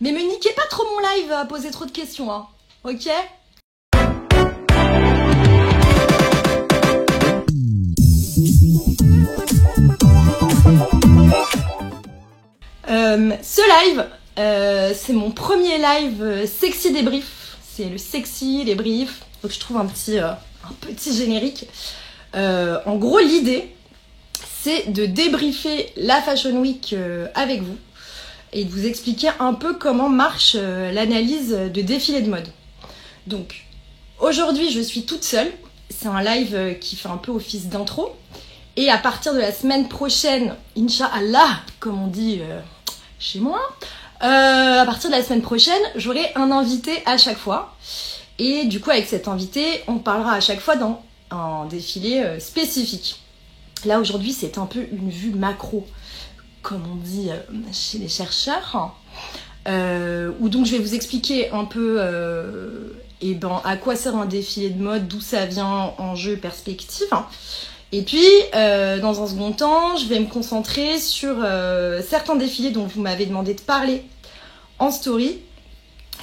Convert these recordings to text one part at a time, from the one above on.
Mais me niquez pas trop mon live à poser trop de questions, hein. Ok? Ce live, c'est mon premier live sexy débrief. C'est le sexy débrief. Donc je trouve un petit générique. En gros, l'idée, c'est de débriefer la Fashion Week avec vous et de vous expliquer un peu comment marche l'analyse de défilés de mode. Donc, aujourd'hui, je suis toute seule. C'est un live qui fait un peu office d'intro. Et à partir de la semaine prochaine, Inch'Allah, comme on dit chez moi, à partir de la semaine prochaine, j'aurai un invité à chaque fois. Et du coup, avec cet invité, on parlera à chaque fois dans un défilé spécifique. Là, aujourd'hui, c'est un peu une vue macro, comme on dit chez les chercheurs, où donc je vais vous expliquer un peu à quoi sert un défilé de mode, d'où ça vient, enjeux, perspectives. Et puis, dans un second temps, je vais me concentrer sur certains défilés dont vous m'avez demandé de parler en story,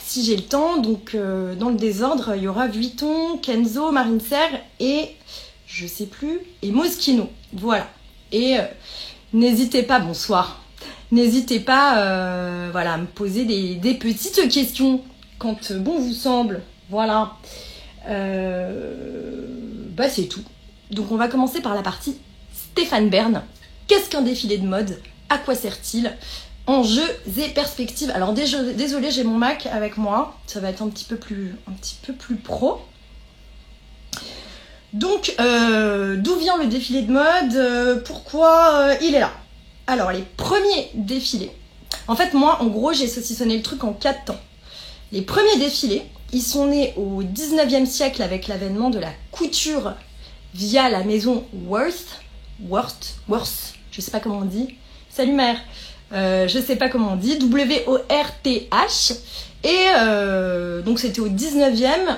si j'ai le temps. Donc, dans le désordre, il y aura Vuitton, Kenzo, Marine Serre et, je sais plus, et Moschino. Voilà. Et n'hésitez pas, bonsoir, n'hésitez pas à me poser des petites questions quand bon vous semble. Voilà. C'est tout. Donc on va commencer par la partie Stéphane Bern. Qu'est-ce qu'un défilé de mode? À quoi sert-il? Enjeux et perspectives. Alors désolé, j'ai mon Mac avec moi. Ça va être un petit peu plus pro. Donc, d'où vient le défilé de mode? Pourquoi il est là? Alors, les premiers défilés. En fait, moi, en gros, j'ai saucissonné le truc en 4 temps. Les premiers défilés, ils sont nés au 19e siècle avec l'avènement de la couture via la maison Worth, je sais pas comment on dit. Salut mère, je sais pas comment on dit, W-O-R-T-H. Et donc c'était au 19e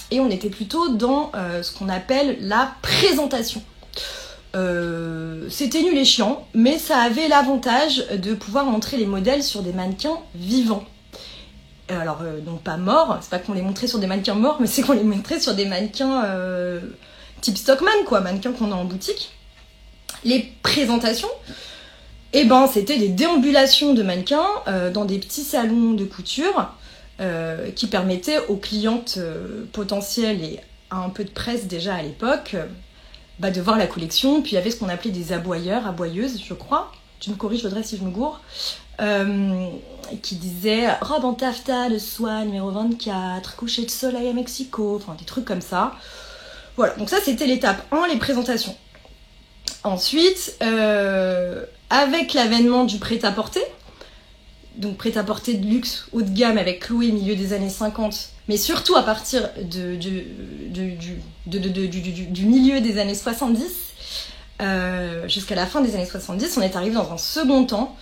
et on était plutôt dans ce qu'on appelle la présentation. C'était nul et chiant, mais ça avait l'avantage de pouvoir montrer les modèles sur des mannequins vivants. Alors, donc pas morts, c'est pas qu'on les montrait sur des mannequins morts, mais c'est qu'on les montrait sur des mannequins type Stockman, quoi, mannequins qu'on a en boutique. Les présentations, c'était des déambulations de mannequins dans des petits salons de couture qui permettaient aux clientes potentielles et à un peu de presse déjà à l'époque de voir la collection. Puis il y avait ce qu'on appelait des aboyeuses, je crois. Tu me corriges, Audrey, si je me gourre. Qui disait robe en taffetas de soie numéro 24, coucher de soleil à Mexico, enfin des trucs comme ça. Voilà, donc ça c'était l'étape 1, les présentations. Ensuite, avec l'avènement du prêt-à-porter, donc prêt-à-porter de luxe haut de gamme avec Chloé milieu des années 50, mais surtout à partir du milieu des années 70 jusqu'à la fin des années 70, on est arrivé dans un second temps,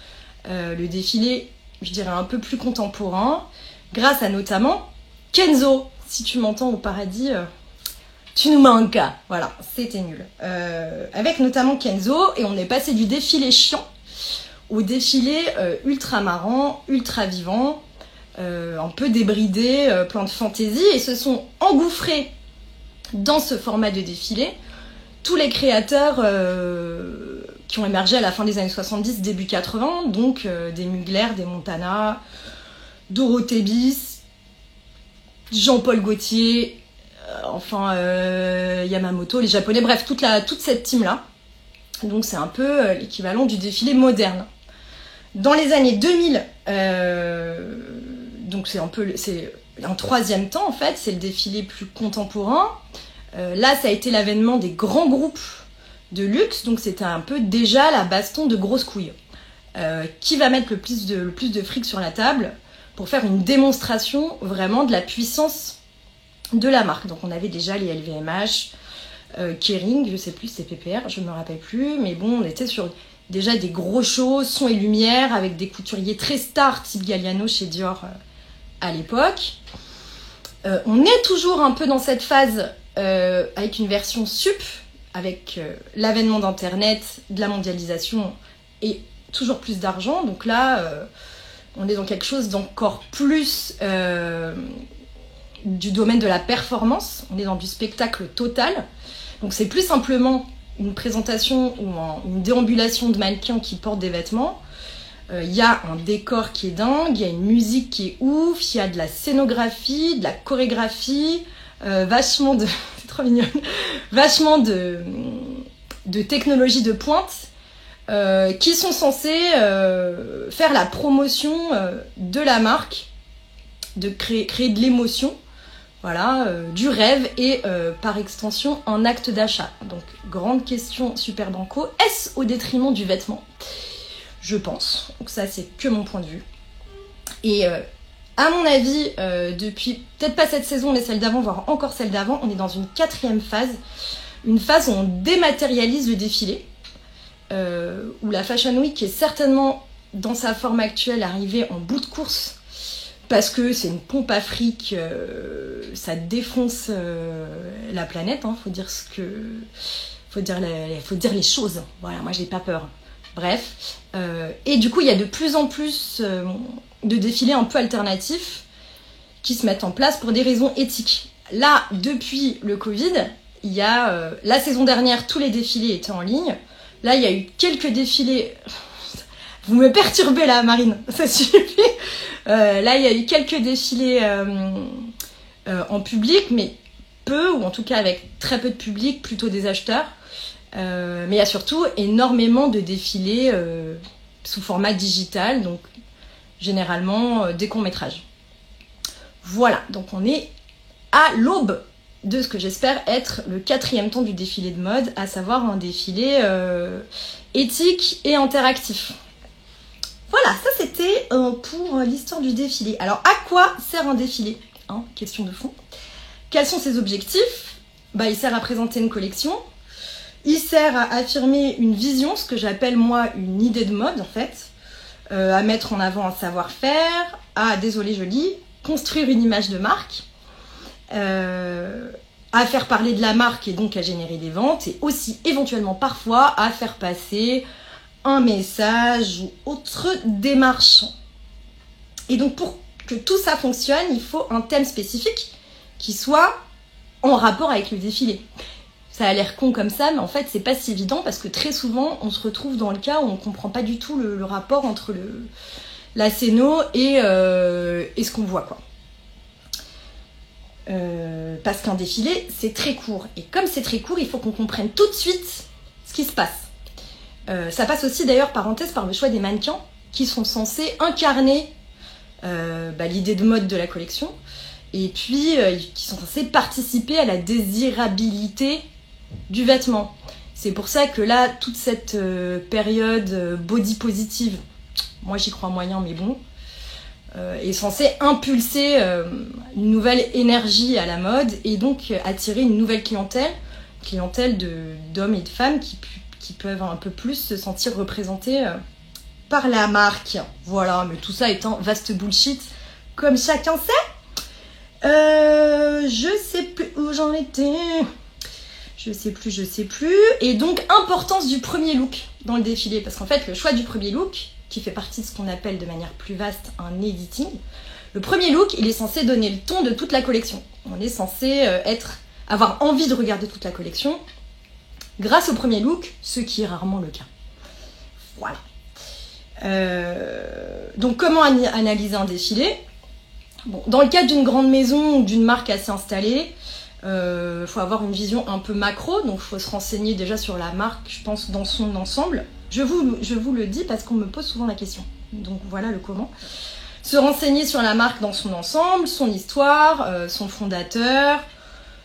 le défilé, je dirais un peu plus contemporain, grâce à notamment Kenzo. Si tu m'entends au paradis, tu nous manques. Voilà, c'était nul. Avec notamment Kenzo, et on est passé du défilé chiant au défilé ultra marrant, ultra vivant, un peu débridé, plein de fantaisie, et se sont engouffrés dans ce format de défilé tous les créateurs qui ont émergé à la fin des années 70, début 80, donc des Mugler, des Montana, Dorothée Bis, Jean-Paul Gaultier, Yamamoto, les Japonais, bref, toute cette team-là. Donc c'est un peu l'équivalent du défilé moderne. Dans les années 2000, donc c'est un troisième temps en fait, c'est le défilé plus contemporain. Là, ça a été l'avènement des grands groupes de luxe, donc c'était un peu déjà la baston de grosses couilles. Qui va mettre le plus de fric sur la table pour faire une démonstration vraiment de la puissance de la marque. Donc on avait déjà les LVMH, Kering, je sais plus, c'est PPR, je me rappelle plus, mais bon, on était sur déjà des gros shows, son et lumière, avec des couturiers très stars, type Galliano chez Dior à l'époque. On est toujours un peu dans cette phase avec une version sup, avec l'avènement d'Internet, de la mondialisation et toujours plus d'argent. Donc là, On est dans quelque chose d'encore plus du domaine de la performance. On est dans du spectacle total. Donc c'est plus simplement une présentation ou une déambulation de mannequins qui portent des vêtements. Il y a un décor qui est dingue, il y a une musique qui est ouf, il y a de la scénographie, de la chorégraphie, vachement de... c'est trop mignon. Vachement de technologies de pointe qui sont censées faire la promotion de la marque, de créer de l'émotion, voilà, du rêve et par extension un acte d'achat. Donc grande question super banco, est-ce au détriment du vêtement ? Je pense. Donc ça, c'est que mon point de vue. Et à mon avis, depuis peut-être pas cette saison, mais celle d'avant, voire encore celle d'avant, on est dans une 4e phase. Une phase où on dématérialise le défilé. Où la Fashion Week est certainement, dans sa forme actuelle, arrivée en bout de course. Parce que c'est une pompe à fric, ça défonce la planète. Hein, faut dire faut dire les choses. Voilà, moi j'ai pas peur. Bref, et du coup il y a de plus en plus de défilés un peu alternatifs qui se mettent en place pour des raisons éthiques. Là, depuis le Covid, il y a la saison dernière, tous les défilés étaient en ligne. Là, il y a eu quelques défilés. Vous me perturbez là, Marine, ça suffit. Là, il y a eu quelques défilés en public, mais peu, ou en tout cas avec très peu de public, plutôt des acheteurs. Mais il y a surtout énormément de défilés sous format digital, donc généralement des courts-métrages. Voilà, donc on est à l'aube de ce que j'espère être le 4e temps du défilé de mode, à savoir un défilé éthique et interactif. Voilà, ça c'était pour l'histoire du défilé. Alors à quoi sert un défilé, hein, question de fond. Quels sont ses objectifs ? Il sert à présenter une collection. Il sert à affirmer une vision, ce que j'appelle moi une idée de mode en fait, à mettre en avant un savoir-faire, à, désolé je lis, construire une image de marque, à faire parler de la marque et donc à générer des ventes, et aussi éventuellement parfois à faire passer un message ou autre démarche. Et donc pour que tout ça fonctionne, il faut un thème spécifique qui soit en rapport avec le défilé. Ça a l'air con comme ça, mais en fait, c'est pas si évident parce que très souvent, on se retrouve dans le cas où on comprend pas du tout le rapport entre la scéno et ce qu'on voit, quoi. Parce qu'un défilé, c'est très court. Et comme c'est très court, il faut qu'on comprenne tout de suite ce qui se passe. Ça passe aussi, d'ailleurs, parenthèse, par le choix des mannequins qui sont censés incarner l'idée de mode de la collection et puis qui sont censés participer à la désirabilité du vêtement. C'est pour ça que là, toute cette période body positive, moi j'y crois moyen, mais bon, est censée impulser une nouvelle énergie à la mode et donc attirer une nouvelle clientèle d'hommes et de femmes qui peuvent un peu plus se sentir représentés par la marque. Voilà, mais tout ça étant vaste bullshit, comme chacun sait. Je sais plus où j'en étais. Je sais plus. Et donc, importance du premier look dans le défilé. Parce qu'en fait, le choix du premier look, qui fait partie de ce qu'on appelle de manière plus vaste un editing, le premier look, il est censé donner le ton de toute la collection. On est censé avoir envie de regarder toute la collection grâce au premier look, ce qui est rarement le cas. Voilà. Donc, comment analyser un défilé ? Bon, dans le cadre d'une grande maison ou d'une marque assez installée, faut avoir une vision un peu macro, donc il faut se renseigner déjà sur la marque, je pense, dans son ensemble. Je vous le dis parce qu'on me pose souvent la question. Donc voilà le comment. Se renseigner sur la marque dans son ensemble, son histoire, son fondateur,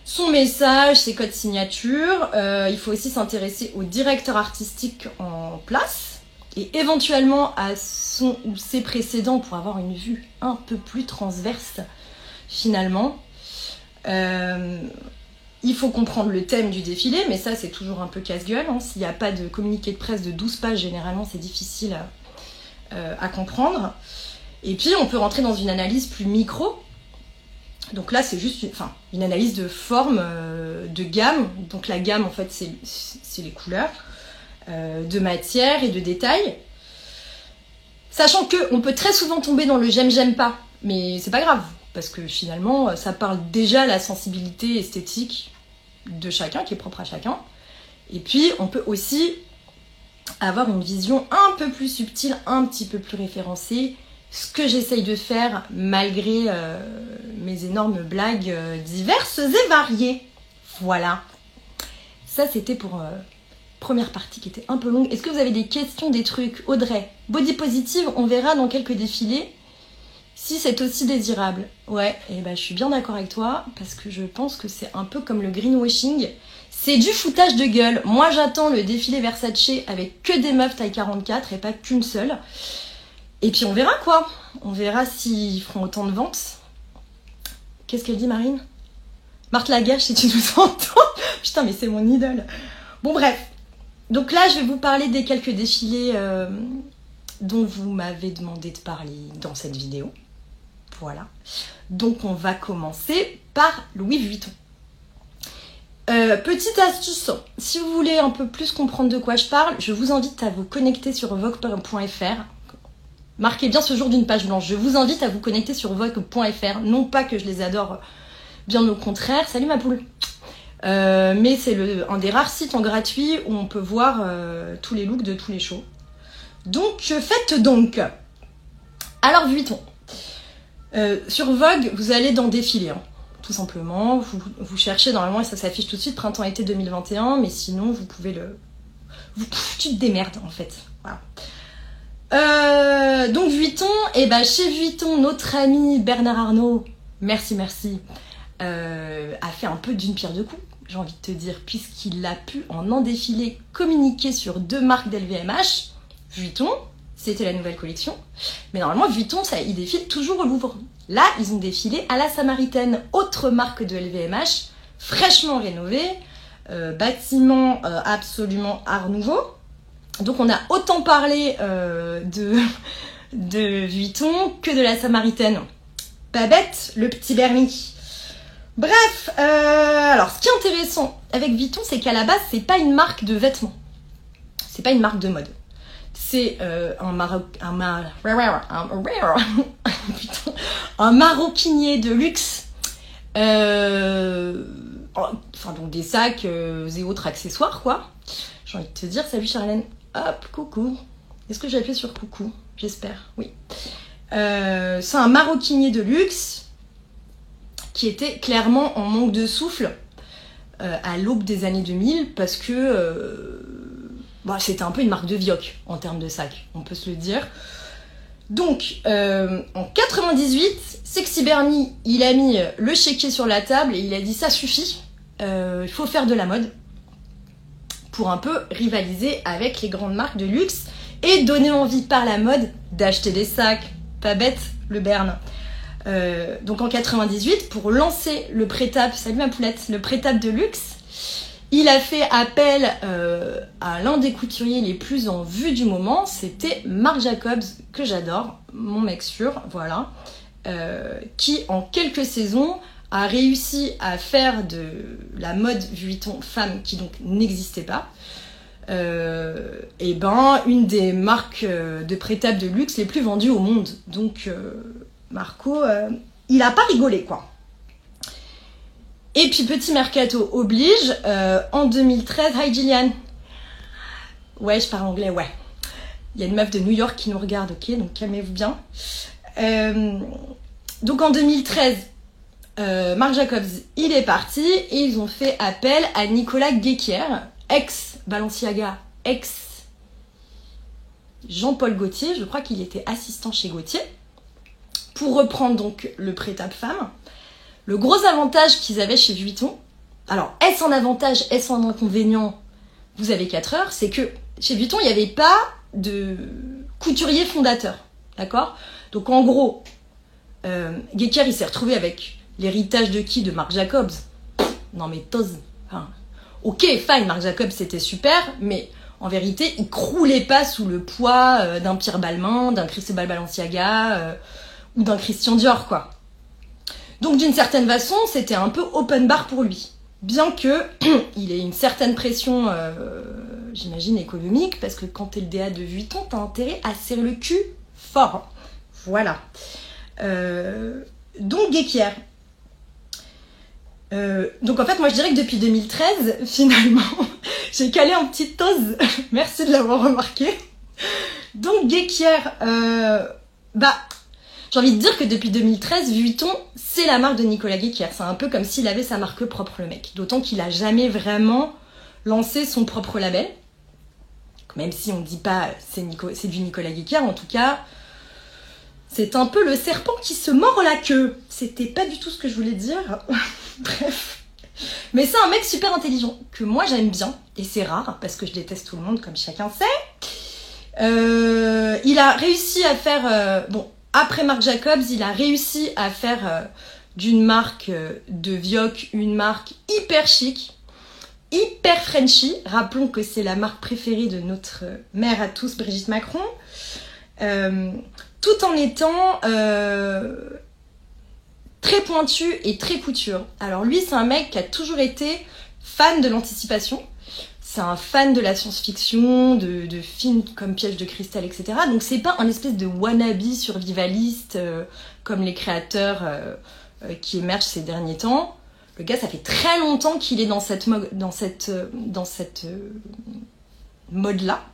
son message, ses codes signature. Il faut aussi s'intéresser au directeur artistique en place et éventuellement à son ou ses précédents pour avoir une vue un peu plus transverse finalement. Il faut comprendre le thème du défilé, mais ça c'est toujours un peu casse-gueule, hein. S'il n'y a pas de communiqué de presse de 12 pages, généralement c'est difficile à comprendre. Et puis on peut rentrer dans une analyse plus micro. Donc là c'est juste une analyse de forme, de gamme. Donc la gamme en fait c'est les couleurs, de matière et de détails. Sachant qu'on peut très souvent tomber dans le j'aime pas, mais c'est pas grave, parce que finalement, ça parle déjà à la sensibilité esthétique de chacun, qui est propre à chacun. Et puis, on peut aussi avoir une vision un peu plus subtile, un petit peu plus référencée, ce que j'essaye de faire malgré mes énormes blagues diverses et variées. Voilà. Ça, c'était pour première partie qui était un peu longue. Est-ce que vous avez des questions, des trucs? Audrey, body positive, on verra dans quelques défilés si c'est aussi désirable. Ouais, et ben je suis bien d'accord avec toi, parce que je pense que c'est un peu comme le greenwashing. C'est du foutage de gueule. Moi, j'attends le défilé Versace avec que des meufs taille 44 et pas qu'une seule. Et puis on verra quoi. On verra s'ils feront autant de ventes. Qu'est-ce qu'elle dit, Marine? Marthe Lagache, si tu nous entends. Putain, mais c'est mon idole. Bon, bref. Donc là, je vais vous parler des quelques défilés dont vous m'avez demandé de parler dans cette vidéo. Voilà. Donc on va commencer par Louis Vuitton. Petite astuce, si vous voulez un peu plus comprendre de quoi je parle, je vous invite à vous connecter sur vogue.fr. Marquez bien ce jour d'une page blanche. Je vous invite à vous connecter sur vogue.fr. Non pas que je les adore, bien au contraire. Salut ma poule. Mais c'est un des rares sites en gratuit où on peut voir tous les looks de tous les shows. Donc faites donc. Alors Vuitton. Sur Vogue, vous allez dans défilé. Hein. Tout simplement, vous cherchez normalement et ça s'affiche tout de suite printemps-été 2021, mais sinon vous pouvez tu te démerdes en fait. Voilà. Donc Vuitton, et ben chez Vuitton, notre ami Bernard Arnault, merci, a fait un peu d'une pierre deux coups, j'ai envie de te dire, puisqu'il a pu en défilé communiquer sur 2 marques d'LVMH. Vuitton, c'était la nouvelle collection, mais normalement Vuitton, il défile toujours au Louvre. Là, ils ont défilé à la Samaritaine, autre marque de LVMH, fraîchement rénovée, bâtiment absolument art nouveau. Donc on a autant parlé de Vuitton que de la Samaritaine. Pas bête, le petit Bernie. Bref, alors ce qui est intéressant avec Vuitton, c'est qu'à la base, c'est pas une marque de vêtements. C'est pas une marque de mode. C'est un maroquinier de luxe. Enfin, donc des sacs et autres accessoires, quoi. J'ai envie de te dire, salut Charlène. Hop, coucou. Est-ce que j'ai appuyé sur coucou? J'espère, oui. C'est un maroquinier de luxe qui était clairement en manque de souffle à l'aube des années 2000 parce que c'était un peu une marque de vioc en termes de sac, on peut se le dire. Donc, en 98, Sexy Bernie, il a mis le chéquier sur la table et il a dit ça suffit, il faut faire de la mode pour un peu rivaliser avec les grandes marques de luxe et donner envie par la mode d'acheter des sacs. Pas bête, le Bern. Donc en 98, pour lancer le prêt-à-peu, salut ma poulette, le prêt-à-peu de luxe, il a fait appel à l'un des couturiers les plus en vue du moment, c'était Marc Jacobs, que j'adore, mon mec sûr, voilà, qui en quelques saisons a réussi à faire de la mode Vuitton femme, qui donc n'existait pas, une des marques de prêt-à-peu de luxe les plus vendues au monde. Donc Marco, il a pas rigolé, quoi. Et puis petit mercato oblige, en 2013, hi Gillian. Ouais, je parle anglais, ouais. Il y a une meuf de New York qui nous regarde, ok, donc calmez-vous bien. Donc en 2013, Marc Jacobs, il est parti et ils ont fait appel à Nicolas Guéquier, ex-Balenciaga, ex-Jean-Paul Gaultier, je crois qu'il était assistant chez Gaultier, pour reprendre donc le prêt-à-peu femme. Le gros avantage qu'ils avaient chez Vuitton, alors est-ce un avantage, est-ce un inconvénient? Vous avez 4 heures, c'est que chez Vuitton, il n'y avait pas de couturier fondateur, d'accord? Donc en gros, Guéquier, il s'est retrouvé avec l'héritage de qui? De Marc Jacobs. Non mais tose. Enfin, ok, fine, Marc Jacobs c'était super, mais en vérité, il croulait pas sous le poids d'un Pierre Balmain, d'un Cristobal Balenciaga ou d'un Christian Dior, quoi. Donc d'une certaine façon, c'était un peu open bar pour lui. Bien que il ait une certaine pression, j'imagine, économique, parce que quand t'es le DA de Vuitton, t'as intérêt à serrer le cul fort. Voilà. Donc Guéquière. Donc en fait moi je dirais que depuis 2013 finalement j'ai calé en petite dose. Merci de l'avoir remarqué. Donc Guéquière, j'ai envie de dire que depuis 2013 Vuitton c'est la marque de Nicolas Guéquière. C'est un peu comme s'il avait sa marque propre le mec. D'autant qu'il a jamais vraiment lancé son propre label. Même si on dit pas c'est du Nicolas Guéquière, en tout cas c'est un peu le serpent qui se mord la queue. C'était pas du tout ce que je voulais dire. Bref. Mais c'est un mec super intelligent, que moi j'aime bien. Et c'est rare, parce que je déteste tout le monde, comme chacun sait. Il a réussi à faire... après Marc Jacobs, il a réussi à faire d'une marque de Vioc une marque hyper chic, hyper Frenchy. Rappelons que c'est la marque préférée de notre mère à tous, Brigitte Macron. Tout en étant très pointu et très couture. Alors lui, c'est un mec qui a toujours été fan de l'anticipation. C'est un fan de la science-fiction, de films comme Piège de cristal, etc. Donc c'est pas un espèce de wannabe survivaliste comme les créateurs qui émergent ces derniers temps. Le gars, ça fait très longtemps qu'il est dans cette mode-là.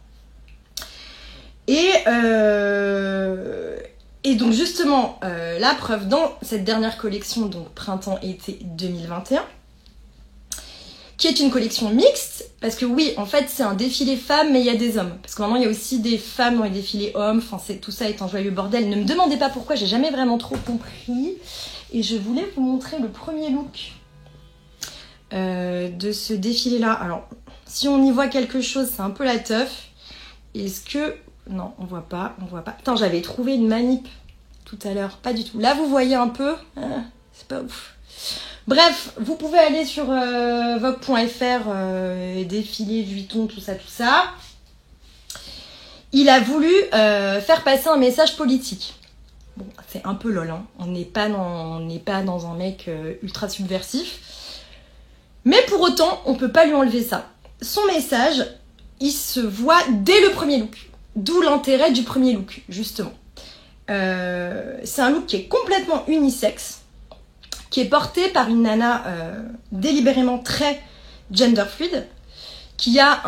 Et donc justement, la preuve dans cette dernière collection, donc printemps-été 2021, qui est une collection mixte, parce que oui, en fait, c'est un défilé femmes, mais il y a des hommes. Parce que maintenant, il y a aussi des femmes dans les défilés hommes, enfin, tout ça est un joyeux bordel. Ne me demandez pas pourquoi, j'ai jamais vraiment trop compris. Et je voulais vous montrer le premier look de ce défilé-là. Alors, si on y voit quelque chose, c'est un peu la teuf. Est-ce que... Non, on voit pas. Attends, j'avais trouvé une manip tout à l'heure. Pas du tout. Là, vous voyez un peu. C'est pas ouf. Bref, vous pouvez aller sur vogue.fr, défilé, Vuitton, tout ça. Il a voulu faire passer un message politique. Bon, c'est un peu lol, hein. On n'est pas dans un mec ultra subversif. Mais pour autant, on peut pas lui enlever ça. Son message, il se voit dès le premier look. D'où l'intérêt du premier look, justement. C'est un look qui est complètement unisexe, qui est porté par une nana délibérément très gender fluide, qui a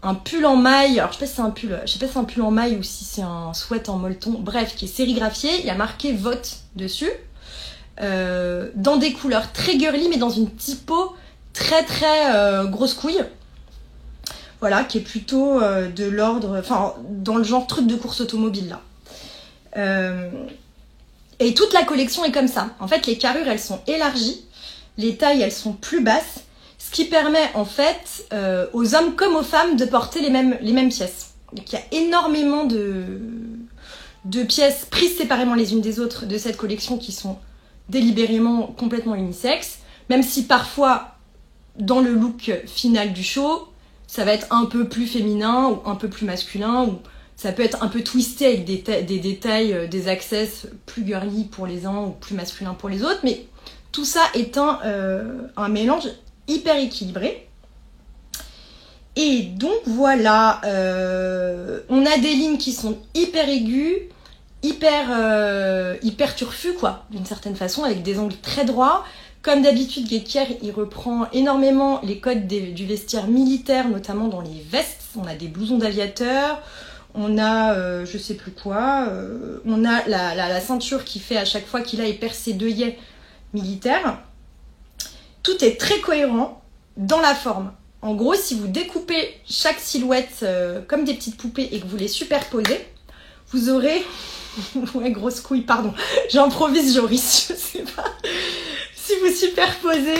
un pull en maille. Alors je sais pas si c'est un pull en maille ou si c'est un sweat en molleton. Bref, qui est sérigraphié. Il y a marqué vote dessus, dans des couleurs très girly, mais dans une typo très très grosse couille. Voilà, qui est plutôt de l'ordre, enfin, dans le genre truc de course automobile, là. Et toute la collection est comme ça. En fait, les carrures, elles sont élargies, les tailles, elles sont plus basses, ce qui permet, en fait, aux hommes comme aux femmes de porter les mêmes pièces. Donc, il y a énormément de pièces prises séparément les unes des autres de cette collection qui sont délibérément complètement unisexes, même si parfois, dans le look final du show, ça va être un peu plus féminin ou un peu plus masculin, ou ça peut être un peu twisté avec des détails, des access plus girly pour les uns ou plus masculins pour les autres, mais tout ça est un mélange hyper équilibré. Et donc voilà, on a des lignes qui sont hyper aiguës, hyper turfues, quoi, d'une certaine façon, avec des angles très droits. Comme d'habitude, Guéquière, il reprend énormément les codes du vestiaire militaire, notamment dans les vestes. On a des blousons d'aviateurs, on a, je sais plus quoi, on a la ceinture qui fait à chaque fois qu'il a percé 2 yeux militaires. Tout est très cohérent dans la forme. En gros, si vous découpez chaque silhouette comme des petites poupées et que vous les superposez, vous aurez... ouais, grosse couille, pardon. J'improvise, Joris, je sais pas... Si vous superposez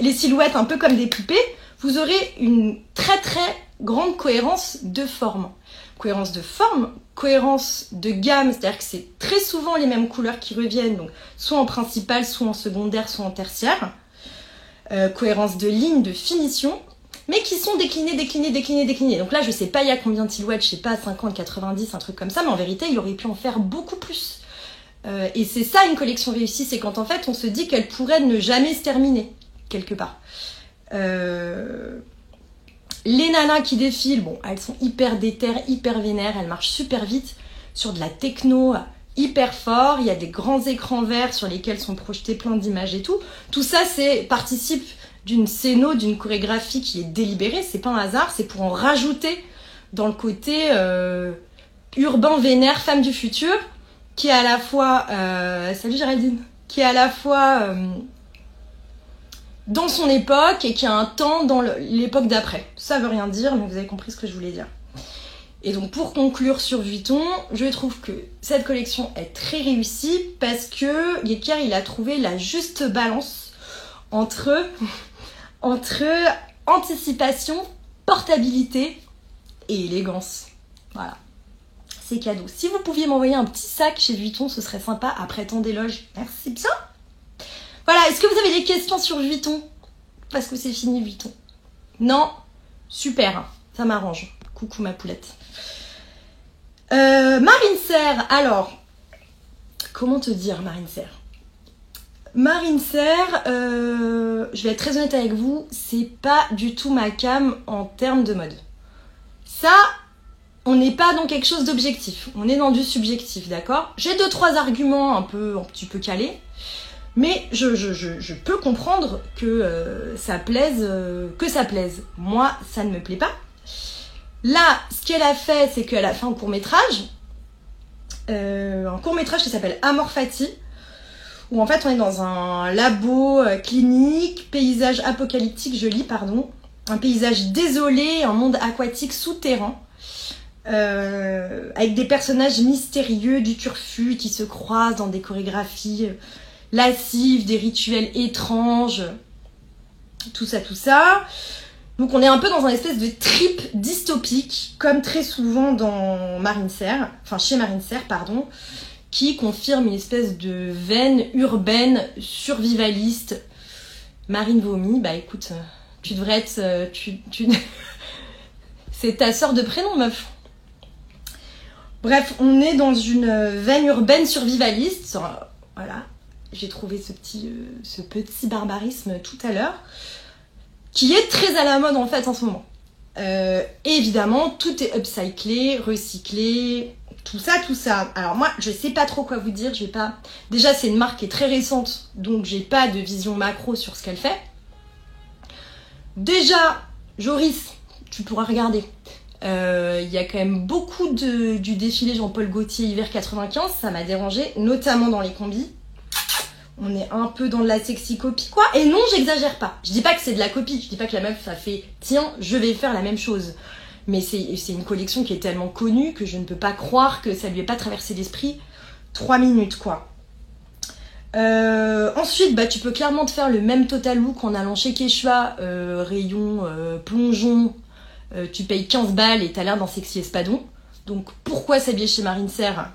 les silhouettes un peu comme des poupées, vous aurez une très très grande cohérence de forme. Cohérence de forme, cohérence de gamme, c'est-à-dire que c'est très souvent les mêmes couleurs qui reviennent, donc soit en principal, soit en secondaire, soit en tertiaire. Cohérence de ligne, de finition, mais qui sont déclinées. Donc là, je sais pas il y a combien de silhouettes, je sais pas, 50, 90, un truc comme ça, mais en vérité, il aurait pu en faire beaucoup plus. Et c'est ça une collection réussie, c'est quand en fait on se dit qu'elle pourrait ne jamais se terminer, quelque part. Les nanas qui défilent, bon, elles sont hyper déter, hyper vénères, elles marchent super vite, sur de la techno hyper fort. Il y a des grands écrans verts sur lesquels sont projetés plein d'images et tout. Tout ça, participe d'une scéno, d'une chorégraphie qui est délibérée. C'est pas un hasard, c'est pour en rajouter dans le côté urbain vénère, femme du futur, qui est à la fois... salut Géraldine. Qui est à la fois dans son époque et qui a un temps dans l'époque d'après. Ça veut rien dire, mais vous avez compris ce que je voulais dire. Et donc pour conclure sur Vuitton, je trouve que cette collection est très réussie parce que Guéquière, il a trouvé la juste balance entre anticipation, portabilité et élégance. Voilà. C'est cadeau. Si vous pouviez m'envoyer un petit sac chez Vuitton, ce serait sympa après tant d'éloges. Merci bien. Voilà, est-ce que vous avez des questions sur Vuitton? Parce que c'est fini Vuitton. Non? Super, ça m'arrange. Coucou ma poulette. Marine Serre, alors, comment te dire Marine Serre? Marine Serre, je vais être très honnête avec vous, c'est pas du tout ma came en termes de mode. Ça, on n'est pas dans quelque chose d'objectif, on est dans du subjectif, d'accord? J'ai 2-3 arguments un petit peu calés, mais je peux comprendre que ça plaise, Moi, ça ne me plaît pas. Là, ce qu'elle a fait, c'est qu'elle a fait un court-métrage qui s'appelle Amor Fati, où en fait on est dans un labo clinique, paysage apocalyptique, un paysage désolé, un monde aquatique souterrain, avec des personnages mystérieux du turfu qui se croisent dans des chorégraphies lascives, des rituels étranges, tout ça. Donc on est un peu dans un espèce de trip dystopique, comme très souvent dans chez Marine Serre, qui confirme une espèce de veine urbaine survivaliste. Marine Vomi, bah écoute, tu devrais être... C'est ta sœur de prénom, meuf. Bref, on est dans une veine urbaine survivaliste. Voilà, j'ai trouvé ce petit barbarisme tout à l'heure, qui est très à la mode en fait en ce moment. Et évidemment, tout est upcyclé, recyclé, tout ça. Alors moi, je sais pas trop quoi vous dire, Déjà, c'est une marque qui est très récente, donc j'ai pas de vision macro sur ce qu'elle fait. Déjà, Joris, tu pourras regarder. Il y a quand même beaucoup du défilé Jean-Paul Gaultier hiver 95, ça m'a dérangé, notamment dans les combis. On est un peu dans de la sexy copie, quoi. Et non, j'exagère pas. Je dis pas que c'est de la copie. Je dis pas que la meuf, ça fait « Tiens, je vais faire la même chose ». Mais c'est une collection qui est tellement connue que je ne peux pas croire que ça lui ait pas traversé l'esprit 3 minutes, quoi. Ensuite, tu peux clairement te faire le même total look en allant chez Quechua, rayon plongeon. Tu payes 15 balles et t'as l'air d'un sexy espadon. Donc, pourquoi s'habiller chez Marine Serre?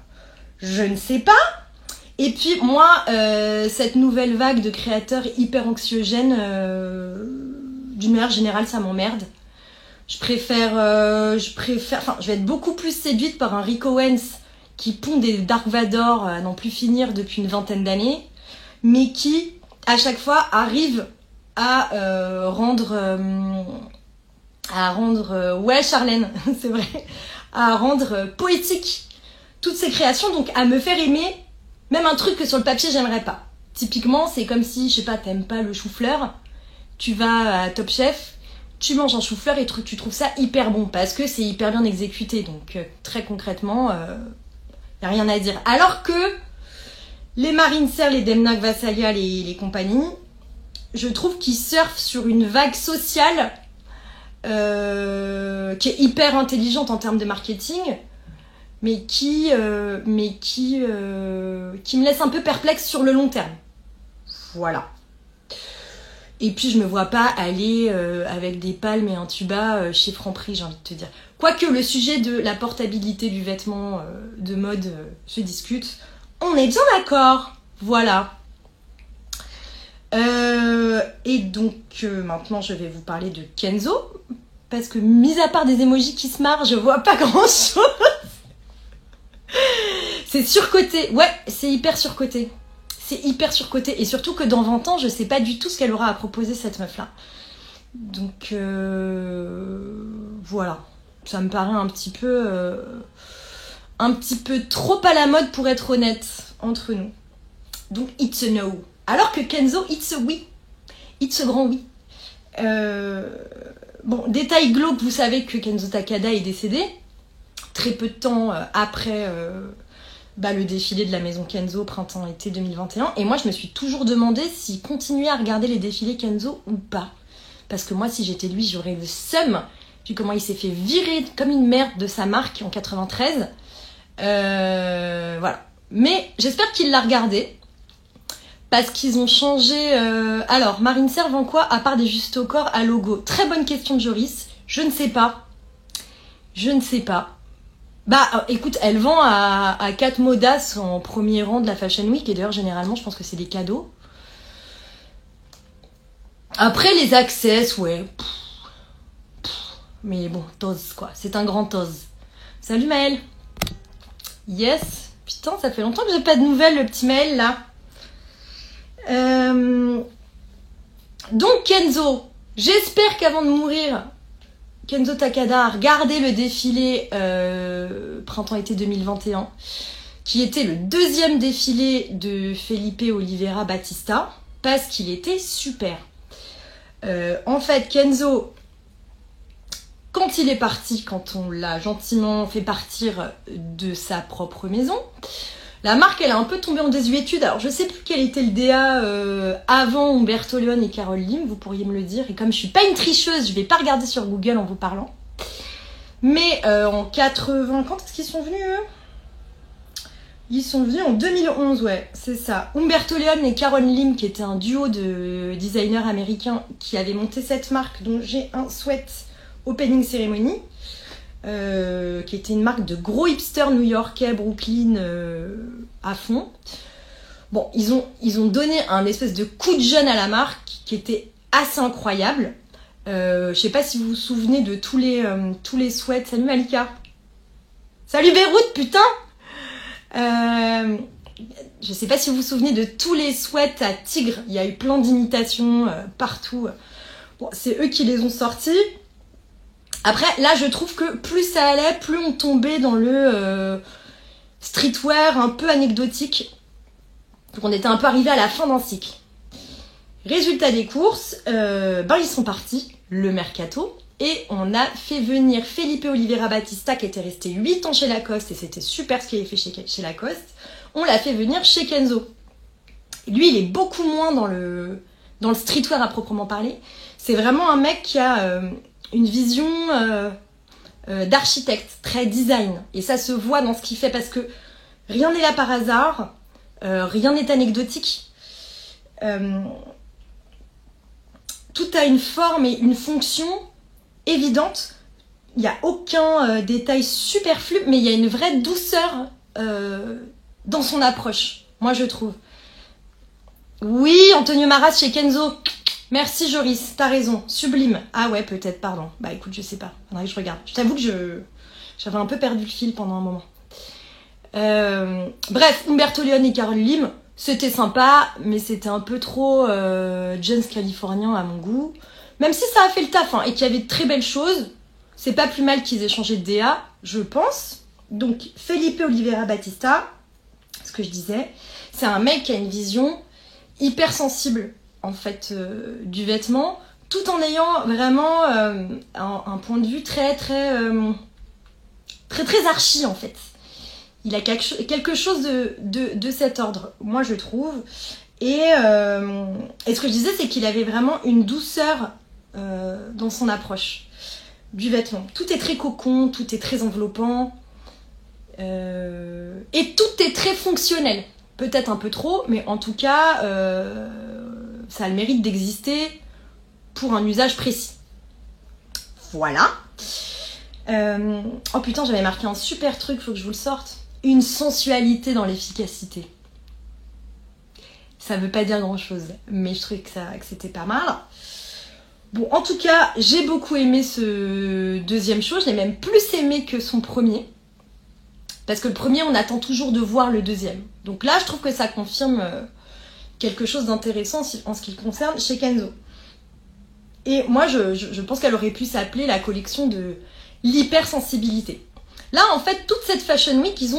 Je ne sais pas. Et puis moi, cette nouvelle vague de créateurs hyper anxiogènes, d'une manière générale, ça m'emmerde. Je vais être beaucoup plus séduite par un Rick Owens qui pond des Dark Vador à n'en plus finir depuis une 20aine d'années, mais qui, à chaque fois, arrive à rendre... ouais, Charlène, c'est vrai, à rendre poétique toutes ces créations, donc à me faire aimer même un truc que sur le papier j'aimerais pas. Typiquement, c'est comme si, je sais pas, t'aimes pas le chou-fleur, tu vas à Top Chef, tu manges un chou-fleur et tu trouves ça hyper bon parce que c'est hyper bien exécuté. Donc très concrètement, y a rien à dire. Alors que les Marine Serre, les Demna Gvasalia, les compagnies, je trouve qu'ils surfent sur une vague sociale qui est hyper intelligente en termes de marketing, mais qui me laisse un peu perplexe sur le long terme. Voilà. Et puis je me vois pas aller avec des palmes et un tuba chez Franprix, j'ai envie de te dire. Quoique le sujet de la portabilité du vêtement de mode se discute, on est bien d'accord. Voilà. Et donc maintenant je vais vous parler de Kenzo, parce que mis à part des emojis qui se marrent, je vois pas grand chose. C'est surcoté. Ouais, c'est hyper surcoté. C'est hyper surcoté. Et surtout que dans 20 ans, je sais pas du tout ce qu'elle aura à proposer, cette meuf-là. Donc, voilà. Ça me paraît un petit peu un petit peu trop à la mode pour être honnête entre nous. Donc it's a no. Alors que Kenzo, it's a oui. It's a grand oui. Bon, détail glauque, vous savez que Kenzo Takada est décédé très peu de temps après le défilé de la maison Kenzo printemps-été 2021. Et moi, je me suis toujours demandé s'il continuait à regarder les défilés Kenzo ou pas. Parce que moi, si j'étais lui, j'aurais le seum vu comment il s'est fait virer comme une merde de sa marque en 93. Voilà. Mais j'espère qu'il l'a regardé. Parce qu'ils ont changé... Alors, Marine Serre vend quoi à part des justes au corps à logo? Très bonne question de Joris. Je ne sais pas. Bah, écoute, elle vend à 4 modas en premier rang de la Fashion Week. Et d'ailleurs, généralement, je pense que c'est des cadeaux. Après, les access, ouais. Mais bon, Toz, quoi. C'est un grand Toz. Salut, Maël. Yes. Putain, ça fait longtemps que j'ai pas de nouvelles, le petit Maël, là. Donc, Kenzo. J'espère qu'avant de mourir, Kenzo Takada a regardé le défilé printemps-été 2021, qui était le deuxième défilé de Felipe Oliveira Batista, parce qu'il était super. En fait, Kenzo, quand il est parti, quand on l'a gentiment fait partir de sa propre maison, la marque, elle a un peu tombé en désuétude. Alors, je sais plus quel était le DA avant Umberto Leone et Carole Lim, vous pourriez me le dire. Et comme je suis pas une tricheuse, je vais pas regarder sur Google en vous parlant. Mais en 80... Quand est-ce qu'ils sont venus, eux? Ils sont venus en 2011, ouais, c'est ça. Umberto Leone et Carole Lim, qui était un duo de designers américains qui avaient monté cette marque, dont j'ai un sweat opening ceremony. Qui était une marque de gros hipsters new-yorkais, Brooklyn, à fond. Bon, ils ont donné un espèce de coup de jeune à la marque qui était assez incroyable. Je sais pas si vous vous souvenez de tous les sweats. Salut Malika. Salut Beyrouth, putain. Je sais pas si vous vous souvenez de tous les sweats à tigre. Il y a eu plein d'imitations partout. Bon, c'est eux qui les ont sortis. Après, là, je trouve que plus ça allait, plus on tombait dans le streetwear un peu anecdotique. Donc, on était un peu arrivé à la fin d'un cycle. Résultat des courses, ils sont partis, le mercato, et on a fait venir Felipe Oliveira Batista, qui était resté 8 ans chez Lacoste, et c'était super ce qu'il avait fait chez Lacoste. On l'a fait venir chez Kenzo. Lui, il est beaucoup moins dans le streetwear à proprement parler. C'est vraiment un mec qui a... une vision d'architecte, très design. Et ça se voit dans ce qu'il fait parce que rien n'est là par hasard, rien n'est anecdotique. Tout a une forme et une fonction évidente. Il n'y a aucun détail superflu, mais il y a une vraie douceur dans son approche, moi je trouve. Oui, Antonio Maras chez Kenzo. Merci Joris, t'as raison, sublime. Ah ouais, peut-être, pardon. Bah écoute, je sais pas, faudrait que je regarde. Je t'avoue que j'avais un peu perdu le fil pendant un moment. Bref, Umberto Leone et Carole Lim, c'était sympa, mais c'était un peu trop Jones californien à mon goût. Même si ça a fait le taf, hein, et qu'il y avait de très belles choses, c'est pas plus mal qu'ils aient changé de DA, je pense. Donc, Felipe Oliveira Batista, ce que je disais, c'est un mec qui a une vision hyper sensible, en fait, du vêtement, tout en ayant vraiment un point de vue très archi, en fait. Il a quelque chose de cet ordre, moi je trouve. Et ce que je disais, c'est qu'il avait vraiment une douceur dans son approche du vêtement. Tout est très cocon, tout est très enveloppant. Et tout est très fonctionnel. Peut-être un peu trop, mais en tout cas, ça a le mérite d'exister pour un usage précis. Voilà. Oh putain, j'avais marqué un super truc, faut que je vous le sorte. Une sensualité dans l'efficacité. Ça veut pas dire grand chose, mais je trouvais que c'était pas mal. Bon, en tout cas, j'ai beaucoup aimé ce deuxième show. Je l'ai même plus aimé que son premier. Parce que le premier, on attend toujours de voir le deuxième. Donc là, je trouve que ça confirme quelque chose d'intéressant en ce qui le concerne chez Kenzo. Et moi, je pense qu'elle aurait pu s'appeler la collection de l'hypersensibilité. Là, en fait, toute cette Fashion Week, ils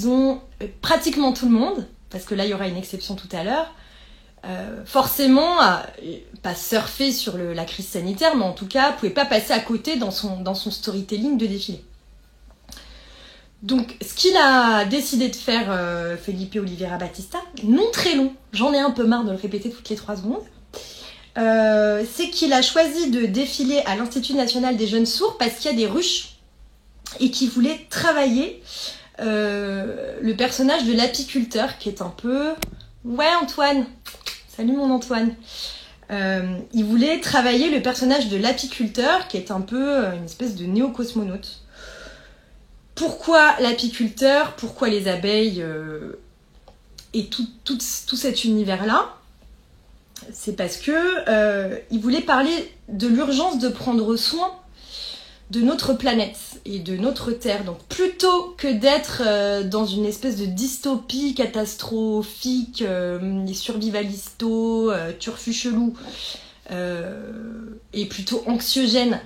ont pratiquement tout le monde, parce que là, il y aura une exception tout à l'heure, forcément, pas surfer sur la crise sanitaire, mais en tout cas, pouvait pas passer à côté dans son storytelling de défilé. Donc, ce qu'il a décidé de faire, Felipe Oliveira Batista, non très long, j'en ai un peu marre de le répéter toutes les 3 secondes, c'est qu'il a choisi de défiler à l'Institut National des Jeunes Sourds parce qu'il y a des ruches et qu'il voulait travailler le personnage de l'apiculteur qui est un peu... Ouais, Antoine. Salut mon Antoine. Il voulait travailler le personnage de l'apiculteur qui est un peu une espèce de néo-cosmonaute. Pourquoi l'apiculteur? Pourquoi les abeilles et tout cet univers-là? C'est parce que il voulait parler de l'urgence de prendre soin de notre planète et de notre Terre. Donc plutôt que d'être dans une espèce de dystopie catastrophique, les survivalistos, turfus chelous, et plutôt anxiogène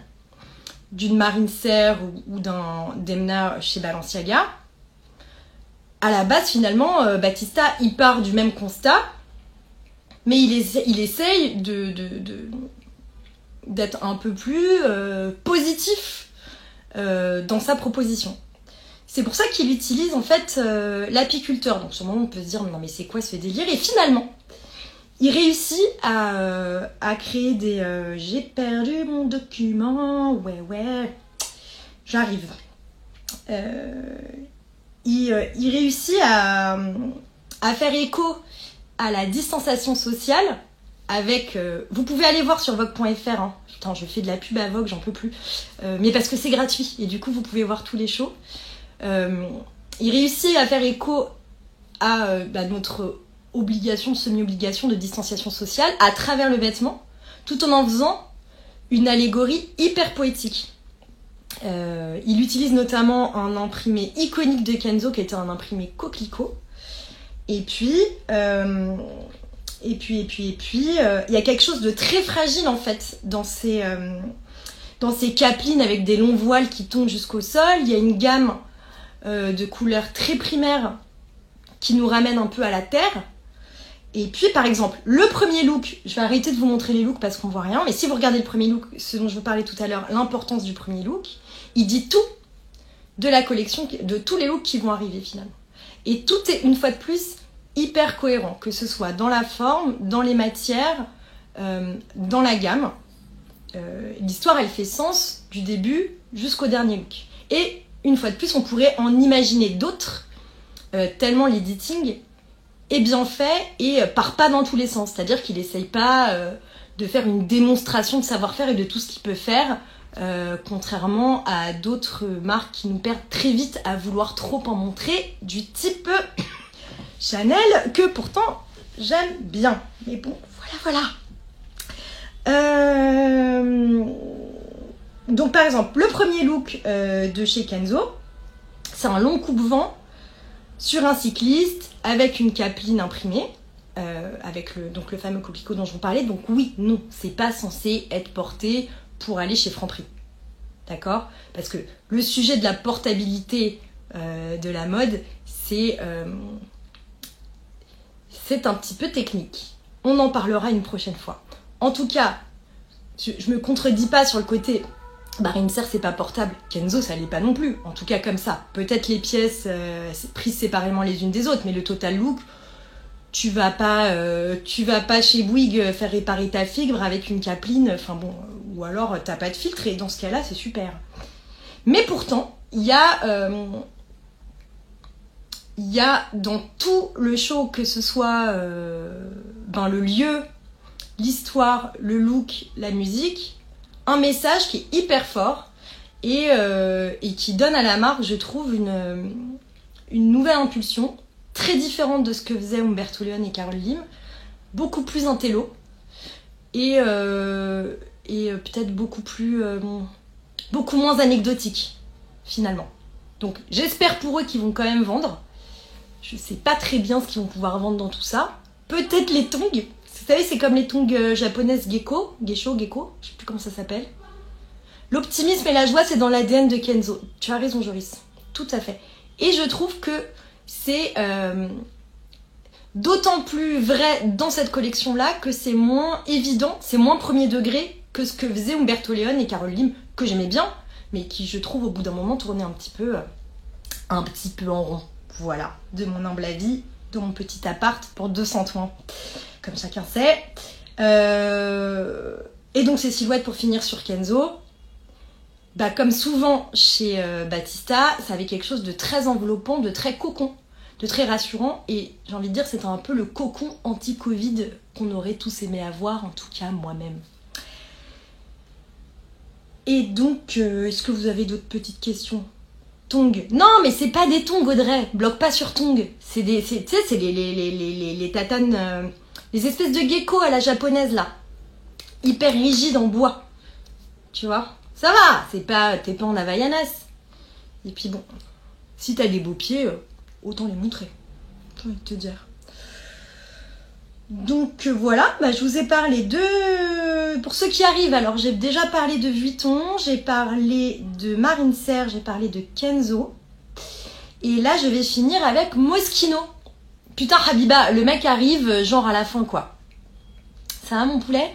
d'une Marine Serre ou d'un Demna chez Balenciaga, à la base finalement Batista il part du même constat, mais il essaye d'être un peu plus positif dans sa proposition. C'est pour ça qu'il utilise en fait l'apiculteur. Donc sur le moment on peut se dire non mais c'est quoi ce délire, et finalement il réussit à créer des... j'ai perdu mon document, ouais, j'arrive. Il réussit à faire écho à la distanciation sociale avec... vous pouvez aller voir sur Vogue.fr, hein. Putain, je fais de la pub à Vogue, j'en peux plus. Mais parce que c'est gratuit, et du coup vous pouvez voir tous les shows. Il réussit à faire écho à notre obligation, semi-obligation de distanciation sociale à travers le vêtement, tout en faisant une allégorie hyper poétique. Il utilise notamment un imprimé iconique de Kenzo qui était un imprimé coquelicot. Et puis, il y a quelque chose de très fragile en fait dans ces capelines avec des longs voiles qui tombent jusqu'au sol. Il y a une gamme de couleurs très primaires qui nous ramène un peu à la terre. Et puis par exemple, le premier look, je vais arrêter de vous montrer les looks parce qu'on voit rien, mais si vous regardez le premier look, ce dont je vous parlais tout à l'heure, l'importance du premier look, il dit tout de la collection, de tous les looks qui vont arriver finalement. Et tout est une fois de plus hyper cohérent, que ce soit dans la forme, dans les matières, dans la gamme. L'histoire elle fait sens du début jusqu'au dernier look. Et une fois de plus, on pourrait en imaginer d'autres, tellement l'editing est bien fait et part pas dans tous les sens. C'est-à-dire qu'il essaye pas de faire une démonstration de savoir-faire et de tout ce qu'il peut faire, contrairement à d'autres marques qui nous perdent très vite à vouloir trop en montrer, du type Chanel, que pourtant j'aime bien. Mais bon, voilà. Donc par exemple, le premier look de chez Kenzo, c'est un long coupe-vent sur un cycliste avec une capeline imprimée, avec le fameux coquelicot dont je vous parlais. Donc oui, non, c'est pas censé être porté pour aller chez Franprix. D'accord ? Parce que le sujet de la portabilité de la mode, c'est un petit peu technique. On en parlera une prochaine fois. En tout cas, je me contredis pas sur le côté... Marine Serre, c'est pas portable. Kenzo, ça l'est pas non plus. En tout cas, comme ça. Peut-être les pièces prises séparément les unes des autres, mais le total look, tu vas pas chez Bouygues faire réparer ta fibre avec une capeline. Enfin bon, ou alors t'as pas de filtre et dans ce cas-là, c'est super. Mais pourtant, il y a dans tout le show, que ce soit le lieu, l'histoire, le look, la musique, un message qui est hyper fort et qui donne à la marque, je trouve, une nouvelle impulsion très différente de ce que faisaient Umberto Leone et Carole Lim, beaucoup plus intello et peut-être beaucoup moins anecdotique finalement. Donc j'espère pour eux qu'ils vont quand même vendre. Je sais pas très bien ce qu'ils vont pouvoir vendre dans tout ça. Peut-être les tongs. Vous savez, c'est comme les tongs japonaises Geisho, je sais plus comment ça s'appelle. L'optimisme et la joie, c'est dans l'ADN de Kenzo. Tu as raison, Joris. Tout à fait. Et je trouve que c'est d'autant plus vrai dans cette collection-là que c'est moins évident, c'est moins premier degré que ce que faisaient Umberto Leone et Carole Lim, que j'aimais bien, mais qui, je trouve, au bout d'un moment, tournait un petit peu en rond. Voilà, de mon humble avis, de mon petit appart pour 200 toins, comme chacun sait. Et donc ces silhouettes, pour finir sur Kenzo, bah, comme souvent chez Battista, ça avait quelque chose de très enveloppant, de très cocon, de très rassurant, et j'ai envie de dire c'est un peu le cocon anti-Covid qu'on aurait tous aimé avoir, en tout cas moi-même. Et donc, est-ce que vous avez d'autres petites questions? Tongs. Non, mais c'est pas des tongs, Audrey. Bloque pas sur tongs. C'est des, tu sais, c'est les tatanes, les espèces de geckos à la japonaise, là. Hyper rigides en bois. Tu vois? Ça va, t'es pas en Havaianas. Et puis bon, si t'as des beaux pieds, autant les montrer. J'ai envie de te dire. Donc voilà, bah, je vous ai parlé de... Pour ceux qui arrivent, alors j'ai déjà parlé de Vuitton, j'ai parlé de Marine Serre, j'ai parlé de Kenzo. Et là, je vais finir avec Moschino. Putain, Habiba, le mec arrive genre à la fin, quoi. Ça va, mon poulet?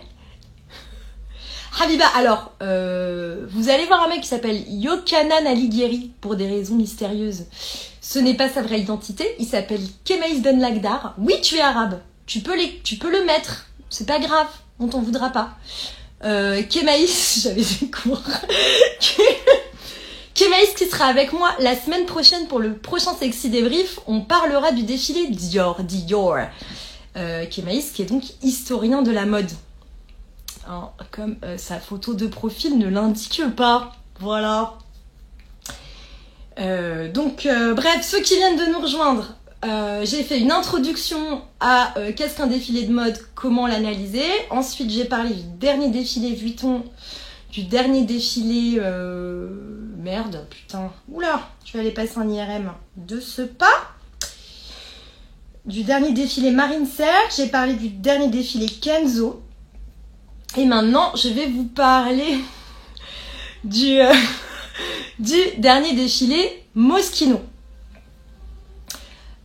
Habiba, alors, vous allez voir un mec qui s'appelle Yochanan Alighieri pour des raisons mystérieuses. Ce n'est pas sa vraie identité, il s'appelle Kemaïs Ben Lagdar. Oui, tu es arabe. Tu peux le mettre, c'est pas grave, on t'en voudra pas. Kemaïs, j'avais des cours. Kemaïs qui sera avec moi la semaine prochaine pour le prochain Sexy Débrief. On parlera du défilé Dior. Kemaïs qui est donc historien de la mode. Hein, comme sa photo de profil ne l'indique pas. Voilà. Bref, ceux qui viennent de nous rejoindre, j'ai fait une introduction à qu'est-ce qu'un défilé de mode, comment l'analyser. Ensuite, j'ai parlé du dernier défilé Vuitton, du dernier défilé... Merde, putain. Oula, je vais aller passer un IRM de ce pas. Du dernier défilé Marine Serre, j'ai parlé du dernier défilé Kenzo. Et maintenant, je vais vous parler du dernier défilé Moschino.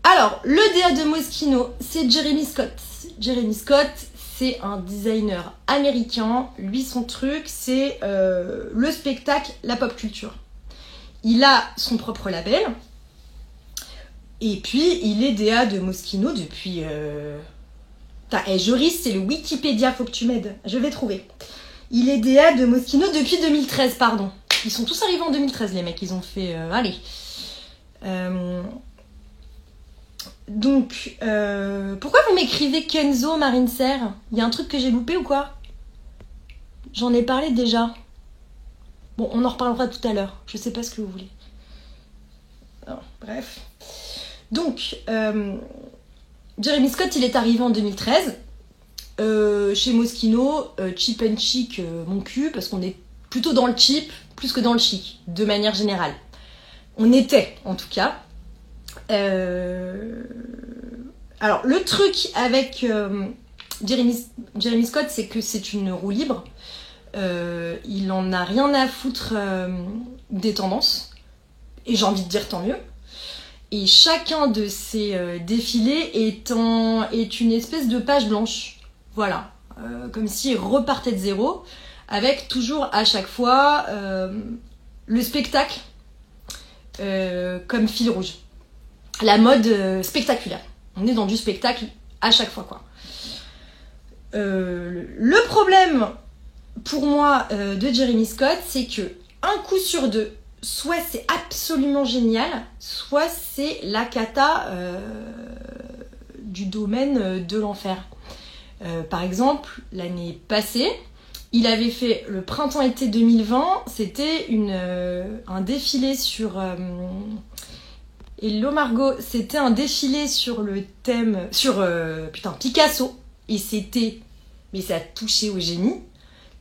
Alors, le DA de Moschino, c'est Jeremy Scott. Jeremy Scott, c'est un designer américain. Lui, son truc, c'est le spectacle, la pop culture. Il a son propre label. Et puis, il est DA de Moschino depuis... Joris, c'est le Wikipédia, faut que tu m'aides. Je vais trouver. Il est DA de Moschino depuis 2013, pardon. Ils sont tous arrivés en 2013, les mecs. Ils ont fait... allez. Donc, pourquoi vous m'écrivez Kenzo, Marine Serre? Il y a un truc que j'ai loupé ou quoi? J'en ai parlé déjà. Bon, on en reparlera tout à l'heure. Je sais pas ce que vous voulez. Non, bref. Donc, Jeremy Scott, il est arrivé en 2013. Chez Moschino, cheap and chic, mon cul, parce qu'on est plutôt dans le cheap, plus que dans le chic, de manière générale. On était, en tout cas. Alors, le truc avec Jeremy Scott, c'est que c'est une roue libre. Il en a rien à foutre des tendances. Et j'ai envie de dire tant mieux. Et chacun de ces défilés est une espèce de page blanche. Voilà. Comme s'il repartait de zéro. Avec toujours à chaque fois le spectacle comme fil rouge. La mode spectaculaire. On est dans du spectacle à chaque fois, quoi. Le problème pour moi de Jeremy Scott, c'est que un coup sur deux, soit c'est absolument génial, soit c'est la cata du domaine de l'enfer. Par exemple, l'année passée, il avait fait le printemps-été 2020, c'était un défilé sur... Hello Margot, c'était un défilé sur le thème... sur Picasso. Et c'était... Mais ça a touché au génie.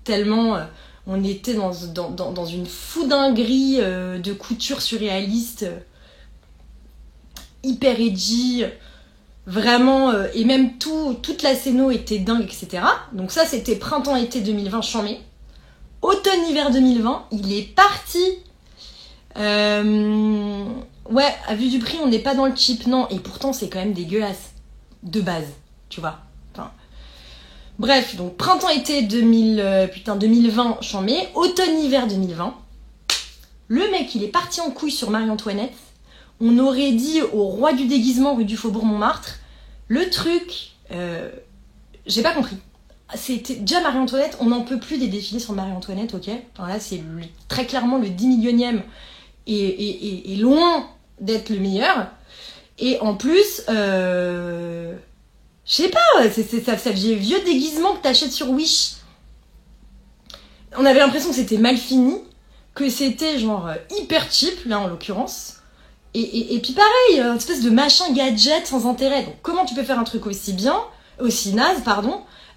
Tellement on était dans une foudinguerie de couture surréaliste, hyper edgy, vraiment... et même toute la scéno était dingue, etc. Donc ça, c'était printemps-été 2020 chambé. automne-hiver 2020, il est parti. Ouais, à vue du prix, on n'est pas dans le cheap, non. Et pourtant, c'est quand même dégueulasse. De base, tu vois. Enfin, bref, donc printemps-été 2020, j'en mets. Automne-hiver 2020. Le mec, il est parti en couille sur Marie-Antoinette. On aurait dit au roi du déguisement rue du Faubourg Montmartre. Le truc, j'ai pas compris. C'était déjà Marie-Antoinette, on n'en peut plus des défilés sur Marie-Antoinette, ok. Enfin là, c'est très clairement le 10 millionième et loin d'être le meilleur. Et en plus, je sais pas, ça vieux déguisement que t'achètes sur Wish. On avait l'impression que c'était mal fini, que c'était genre hyper cheap, là en l'occurrence. Et puis pareil, une espèce de machin gadget sans intérêt. Donc comment tu peux faire un truc aussi naze,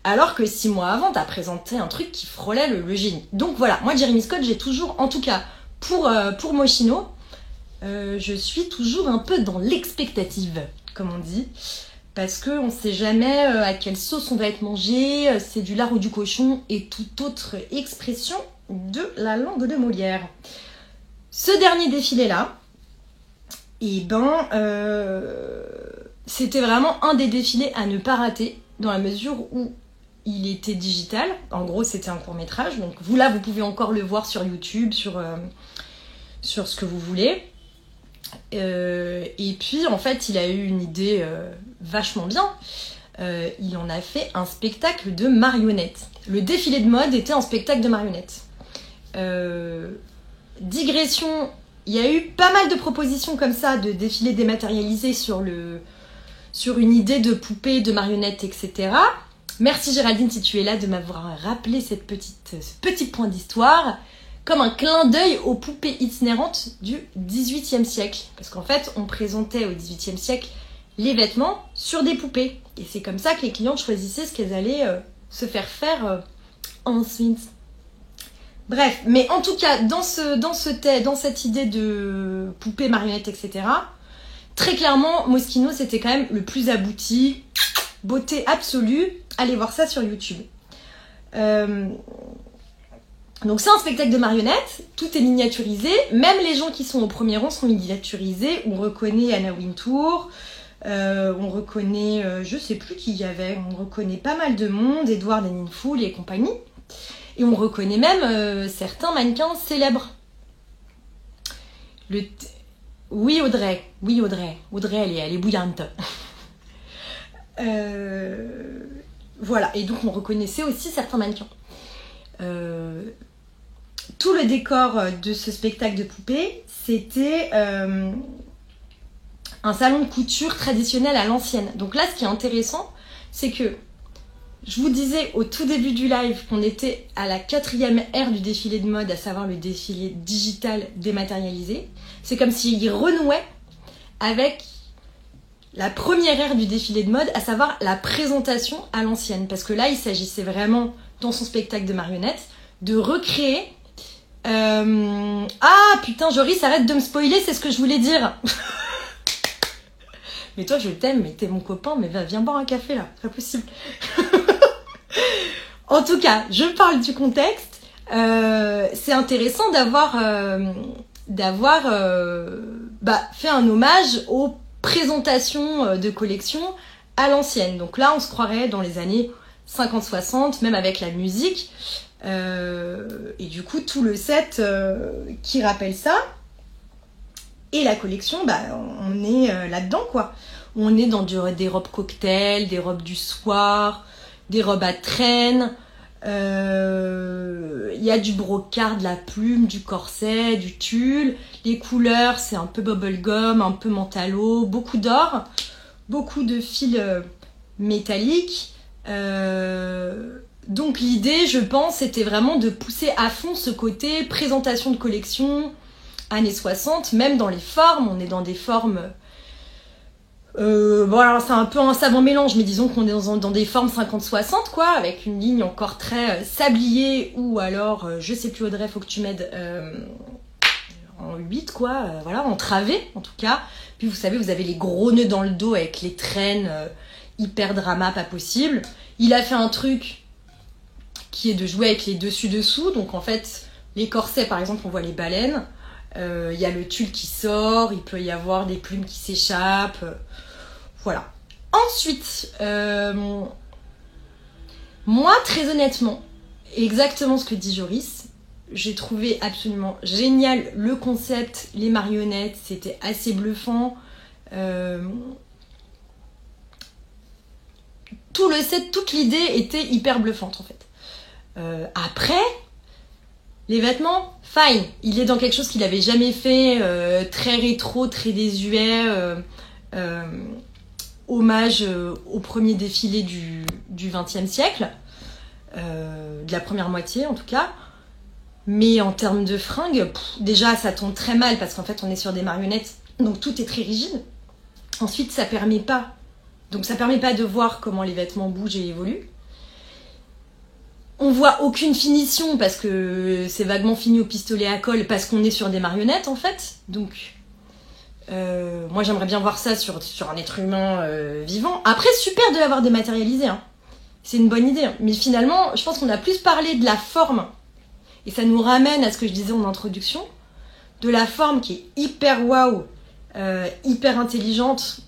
alors que 6 mois avant, t'as présenté un truc qui frôlait le génie. Donc voilà, moi Jeremy Scott, j'ai toujours, en tout cas pour Moschino, je suis toujours un peu dans l'expectative, comme on dit, parce qu'on sait jamais à quelle sauce on va être mangé, c'est du lard ou du cochon, et toute autre expression de la langue de Molière. Ce dernier défilé-là, c'était vraiment un des défilés à ne pas rater, dans la mesure où il était digital. En gros, c'était un court-métrage. Donc vous pouvez encore le voir sur YouTube, sur ce que vous voulez. Et puis, en fait, il a eu une idée vachement bien. Il en a fait un spectacle de marionnettes. Le défilé de mode était un spectacle de marionnettes. Digression, il y a eu pas mal de propositions comme ça, de défilés dématérialisés sur une idée de poupée, de marionnettes, etc. Merci Géraldine si tu es là de m'avoir rappelé ce petit point d'histoire, comme un clin d'œil aux poupées itinérantes du XVIIIe siècle. Parce qu'en fait, on présentait au XVIIIe siècle les vêtements sur des poupées. Et c'est comme ça que les clientes choisissaient ce qu'elles allaient se faire faire ensuite. Bref, mais en tout cas, dans cette idée de poupée, marionnette, etc., très clairement, Moschino, c'était quand même le plus abouti. Beauté absolue. Allez voir ça sur YouTube. Donc c'est un spectacle de marionnettes, tout est miniaturisé, même les gens qui sont au premier rang sont miniaturisés. On reconnaît Anna Wintour, on reconnaît, je sais plus qui il y avait, on reconnaît pas mal de monde, Edward Enninful et compagnie. Et on reconnaît même certains mannequins célèbres. Oui Audrey, elle est bouillante. Voilà, et donc on reconnaissait aussi certains mannequins. Tout le décor de ce spectacle de poupées, c'était un salon de couture traditionnel à l'ancienne. Donc là, ce qui est intéressant, c'est que je vous disais au tout début du live qu'on était à la 4e ère du défilé de mode, à savoir le défilé digital dématérialisé. C'est comme s'il renouait avec la première ère du défilé de mode, à savoir la présentation à l'ancienne. Parce que là, il s'agissait vraiment, dans son spectacle de marionnettes, de recréer... Ah putain, Joris, arrête de me spoiler, c'est ce que je voulais dire. Mais toi, je t'aime, mais t'es mon copain, mais viens boire un café là, c'est pas possible. En tout cas, je parle du contexte. C'est intéressant d'avoir fait un hommage aux présentations de collections à l'ancienne. Donc là, on se croirait dans les années 50-60, même avec la musique. Et du coup, tout le set qui rappelle ça. Et la collection, on est là-dedans, quoi. On est dans des robes cocktails, des robes du soir, des robes à traîne. Il y a du brocart, de la plume, du corset, du tulle. Les couleurs, c'est un peu bubblegum, un peu mentalo, beaucoup d'or, beaucoup de fils métalliques. Donc l'idée, je pense, c'était vraiment de pousser à fond ce côté présentation de collection années 60, même dans les formes. On est dans des formes... alors c'est un peu un savant mélange, mais disons qu'on est dans des formes 50-60, quoi, avec une ligne encore très sablier, ou alors, je sais plus Audrey, faut que tu m'aides, en 8, quoi, voilà, en travée, en tout cas. Puis vous savez, vous avez les gros nœuds dans le dos avec les traînes hyper drama, pas possible. Il a fait un truc qui est de jouer avec les dessus-dessous. Donc en fait, les corsets, par exemple, on voit les baleines. Il y a le tulle qui sort, il peut y avoir des plumes qui s'échappent. Voilà. Ensuite, moi, très honnêtement, exactement ce que dit Joris, j'ai trouvé absolument génial le concept, les marionnettes, c'était assez bluffant. Tout le set, toute l'idée était hyper bluffante en fait. Après, les vêtements, fine. Il est dans quelque chose qu'il n'avait jamais fait, très rétro, très désuet, hommage au premier défilé du XXe siècle, de la première moitié en tout cas. Mais en termes de fringues, déjà ça tombe très mal parce qu'en fait on est sur des marionnettes, donc tout est très rigide. Ensuite ça permet pas de voir comment les vêtements bougent et évoluent. On voit aucune finition parce que c'est vaguement fini au pistolet à colle parce qu'on est sur des marionnettes en fait. Donc moi j'aimerais bien voir ça sur un être humain vivant. Après super de l'avoir dématérialisé, hein. C'est une bonne idée. Mais finalement je pense qu'on a plus parlé de la forme. Et ça nous ramène à ce que je disais en introduction, de la forme qui est hyper waouh, hyper intelligente,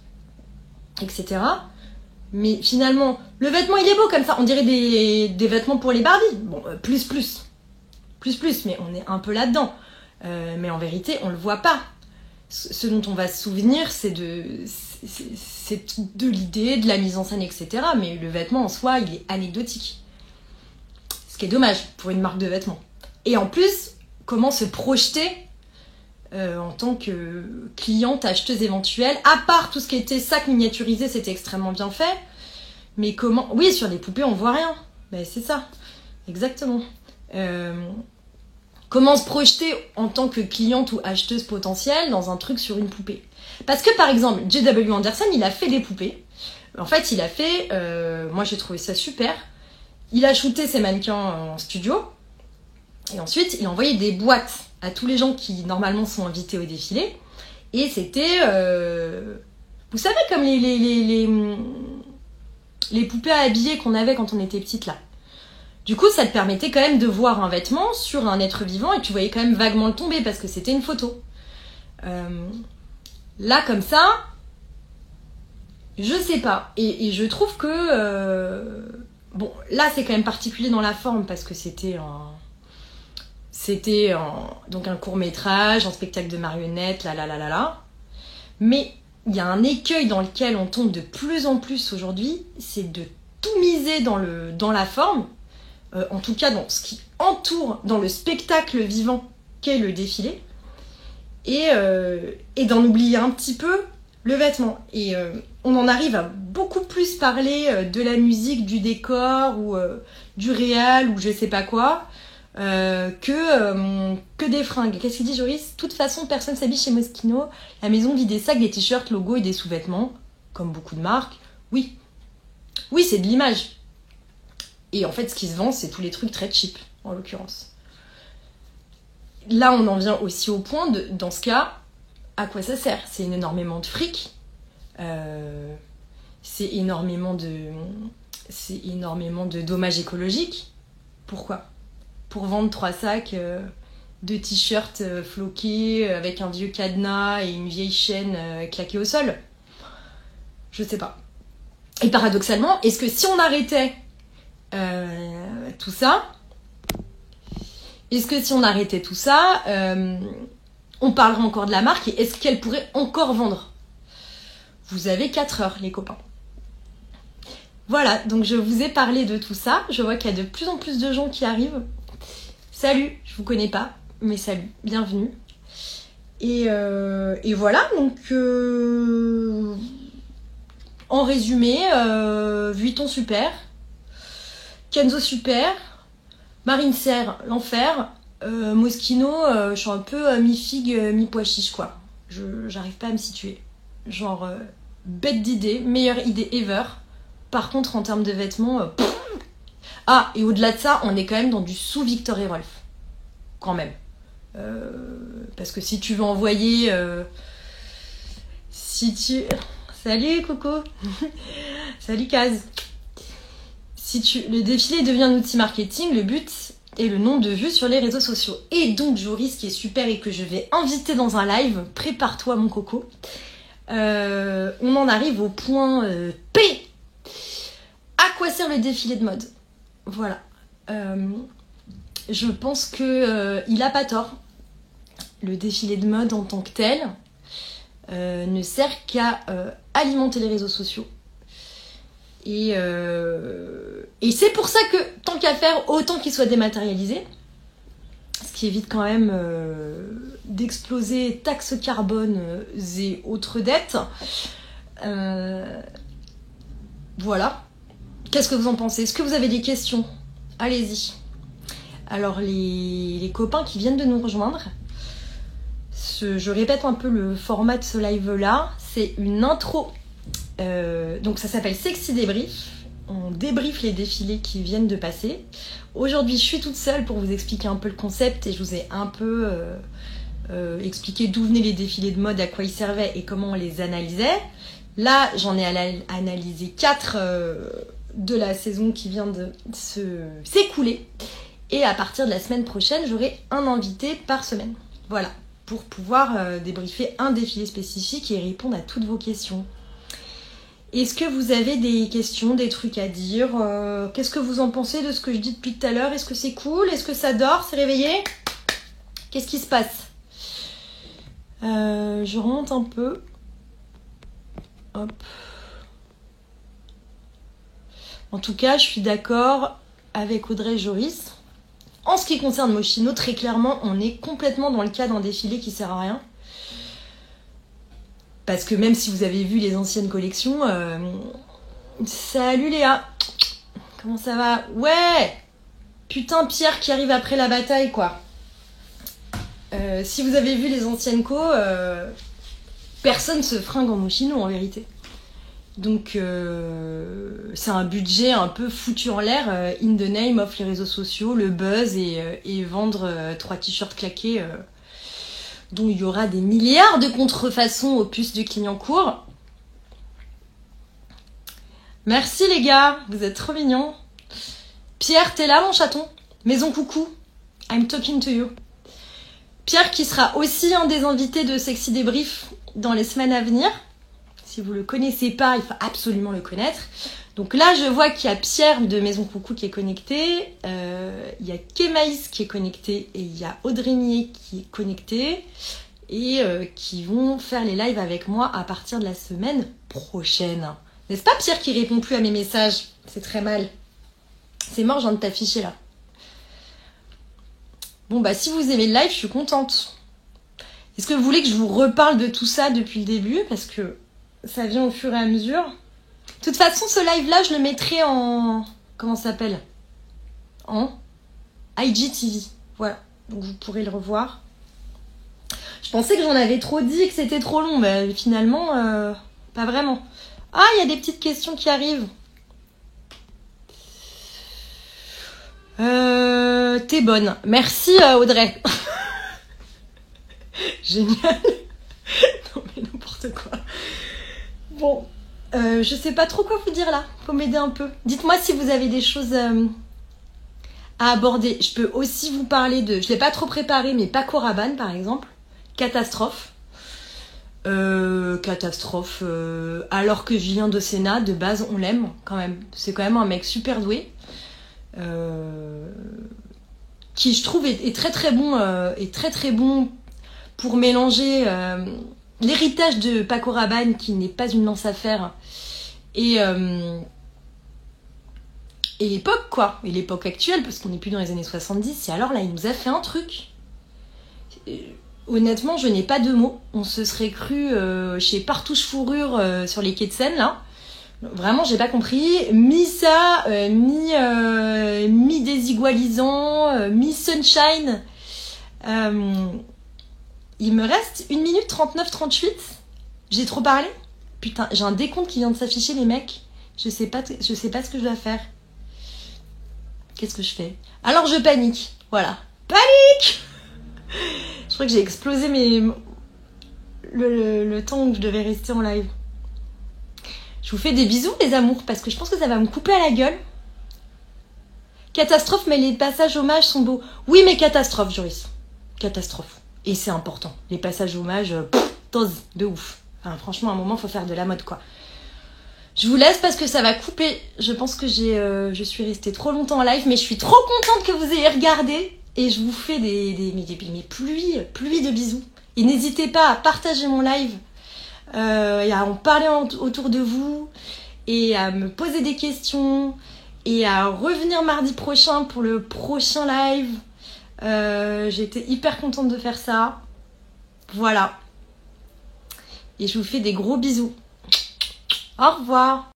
etc. Mais finalement, le vêtement il est beau comme ça, on dirait des vêtements pour les Barbie. Bon, plus, mais on est un peu là-dedans. Mais en vérité, on le voit pas. Ce dont on va se souvenir, c'est de l'idée, de la mise en scène, etc. Mais le vêtement en soi, il est anecdotique. Ce qui est dommage pour une marque de vêtements. Et en plus, comment se projeter en tant que cliente, acheteuse éventuelle, à part tout ce qui était sac miniaturisé, c'était extrêmement bien fait. Mais comment... Oui, sur les poupées, on voit rien. Ben, c'est ça, exactement. Comment se projeter en tant que cliente ou acheteuse potentielle dans un truc sur une poupée? Parce que, par exemple, J.W. Anderson, il a fait des poupées. En fait, il a fait... moi, j'ai trouvé ça super. Il a shooté ses mannequins en studio. Et ensuite, il a envoyé des boîtes à tous les gens qui, normalement, sont invités au défilé. Et c'était... vous savez, comme les poupées à habiller qu'on avait quand on était petite, là. Du coup, ça te permettait quand même de voir un vêtement sur un être vivant et tu voyais quand même vaguement le tomber parce que c'était une photo. Là, comme ça, je sais pas. Et je trouve que... bon, là, c'est quand même particulier dans la forme parce que c'était donc un court-métrage, un spectacle de marionnettes, là. Mais il y a un écueil dans lequel on tombe de plus en plus aujourd'hui, c'est de tout miser dans la forme, en tout cas dans ce qui entoure, dans le spectacle vivant qu'est le défilé, et d'en oublier un petit peu le vêtement. Et on en arrive à beaucoup plus parler de la musique, du décor, ou du réal, ou je sais pas quoi, que des fringues. Qu'est-ce qu'il dit, Joris? De toute façon, personne s'habille chez Moschino. La maison vit des sacs, des t-shirts, logos et des sous-vêtements, comme beaucoup de marques. Oui, c'est de l'image. Et en fait, ce qui se vend, c'est tous les trucs très cheap, en l'occurrence. Là, on en vient aussi au point de, dans ce cas, à quoi ça sert? C'est énormément de fric. C'est énormément de dommages écologiques. Pourquoi? Pour vendre 3 sacs de t-shirts floqués avec un vieux cadenas et une vieille chaîne claquée au sol. Je sais pas. Et paradoxalement, est-ce que si on arrêtait tout ça, on parlerait encore de la marque et est-ce qu'elle pourrait encore vendre? Vous avez 4 heures, les copains. Voilà, donc je vous ai parlé de tout ça. Je vois qu'il y a de plus en plus de gens qui arrivent. Salut, je vous connais pas, mais salut, bienvenue. Et voilà, donc en résumé, Vuitton super, Kenzo super, Marine Serre l'enfer, Moschino, je suis un peu mi-figue, mi-pois chiche quoi. J'arrive pas à me situer. Genre, bête d'idée, meilleure idée ever. Par contre, en termes de vêtements... Ah, et au-delà de ça, on est quand même dans du sous Victor et Rolf. Quand même. Parce que si tu veux envoyer... Salut, Coco. Salut, Kaz. Le défilé devient un outil marketing, le but est le nombre de vues sur les réseaux sociaux. Et donc, Joris, qui est super et que je vais inviter dans un live, prépare-toi mon coco. On en arrive au point P. À quoi sert le défilé de mode? Voilà. Je pense que il a pas tort. Le défilé de mode en tant que tel ne sert qu'à alimenter les réseaux sociaux. Et c'est pour ça que, tant qu'à faire, autant qu'il soit dématérialisé, ce qui évite quand même d'exploser taxes carbone et autres dettes. Voilà. Qu'est-ce que vous en pensez? Est-ce que vous avez des questions? Allez-y. Alors, les copains qui viennent de nous rejoindre, je répète un peu le format de ce live-là. C'est une intro. Donc ça s'appelle Sexy Débrief. On débriefe les défilés qui viennent de passer. Aujourd'hui, je suis toute seule pour vous expliquer un peu le concept et je vous ai un peu expliqué d'où venaient les défilés de mode, à quoi ils servaient et comment on les analysait. Là, j'en ai analysé 4 de la saison qui vient de s'écouler. Et à partir de la semaine prochaine, j'aurai un invité par semaine. Voilà, pour pouvoir débriefer un défilé spécifique et répondre à toutes vos questions. Est-ce que vous avez des questions, des trucs à dire? Qu'est-ce que vous en pensez de ce que je dis depuis tout à l'heure? Est-ce que c'est cool? Est-ce que ça dort? C'est réveillé? Qu'est-ce qui se passe? Je remonte un peu. Hop. En tout cas, je suis d'accord avec Audrey Joris. En ce qui concerne Moschino, très clairement, on est complètement dans le cas d'un défilé qui sert à rien. Parce que même si vous avez vu les anciennes collections... Salut Léa! Comment ça va? Ouais! Putain, Pierre qui arrive après la bataille, quoi. Si vous avez vu les anciennes personne se fringue en Moschino, en vérité. Donc, c'est un budget un peu foutu en l'air, in the name of les réseaux sociaux, le buzz et vendre 3 t-shirts claqués... dont il y aura des milliards de contrefaçons aux puces de Clignancourt. Merci les gars, vous êtes trop mignons. Pierre, t'es là mon chaton? Maison coucou, I'm talking to you. Pierre qui sera aussi un des invités de Sexy Débrief dans les semaines à venir. Si vous le connaissez pas, il faut absolument le connaître. Donc là, je vois qu'il y a Pierre de Maison Coucou qui est connecté, il y a Kémaïs qui est connecté et il y a Audrey Millet qui est connecté et qui vont faire les lives avec moi à partir de la semaine prochaine. N'est-ce pas Pierre qui répond plus à mes messages? C'est très mal. C'est mort, je viens de t'afficher là. Bon bah si vous aimez le live, je suis contente. Est-ce que vous voulez que je vous reparle de tout ça depuis le début? Parce que ça vient au fur et à mesure. De toute façon, ce live-là, je le mettrai en... Comment ça s'appelle? En IGTV. Voilà. Donc, vous pourrez le revoir. Je pensais que j'en avais trop dit et que c'était trop long. Mais finalement, pas vraiment. Ah, il y a des petites questions qui arrivent. T'es bonne. Merci, Audrey. Génial. Non, mais n'importe quoi. Bon... je sais pas trop quoi vous dire là, faut m'aider un peu. Dites-moi si vous avez des choses à aborder. Je peux aussi vous parler de... Je l'ai pas trop préparé, mais Paco Rabanne par exemple. Catastrophe. Alors que Julien Docena, de base, on l'aime quand même. C'est quand même un mec super doué. Qui je trouve est très très bon. Est très très bon pour mélanger... l'héritage de Paco Rabanne, qui n'est pas une mince affaire, et l'époque, quoi. Et l'époque actuelle, parce qu'on n'est plus dans les années 70. Et alors là, il nous a fait un truc. Honnêtement, je n'ai pas de mots. On se serait cru chez Partouche Fourrure sur les quais de Seine, là. Vraiment, j'ai pas compris. Mi-ça, mi-désigualisant, mi-sunshine. Il me reste 1 minute 39-38. J'ai trop parlé? Putain, j'ai un décompte qui vient de s'afficher, les mecs. Je sais pas ce que je dois faire. Qu'est-ce que je fais? Alors je panique. Voilà. Panique! Je crois que j'ai explosé le temps où je devais rester en live. Je vous fais des bisous, les amours, parce que je pense que ça va me couper à la gueule. Catastrophe, mais les passages hommages sont beaux. Oui, mais catastrophe, Joris. Catastrophe. Et c'est important. Les passages hommages, tose, de ouf. Enfin, franchement, à un moment, faut faire de la mode, quoi. Je vous laisse parce que ça va couper. Je pense que je suis restée trop longtemps en live, mais je suis trop contente que vous ayez regardé. Et je vous fais mes pluies de bisous. Et n'hésitez pas à partager mon live, et à en parler autour de vous, et à me poser des questions, et à revenir mardi prochain pour le prochain live. J'ai été hyper contente de faire ça. Voilà. Et je vous fais des gros bisous. Au revoir.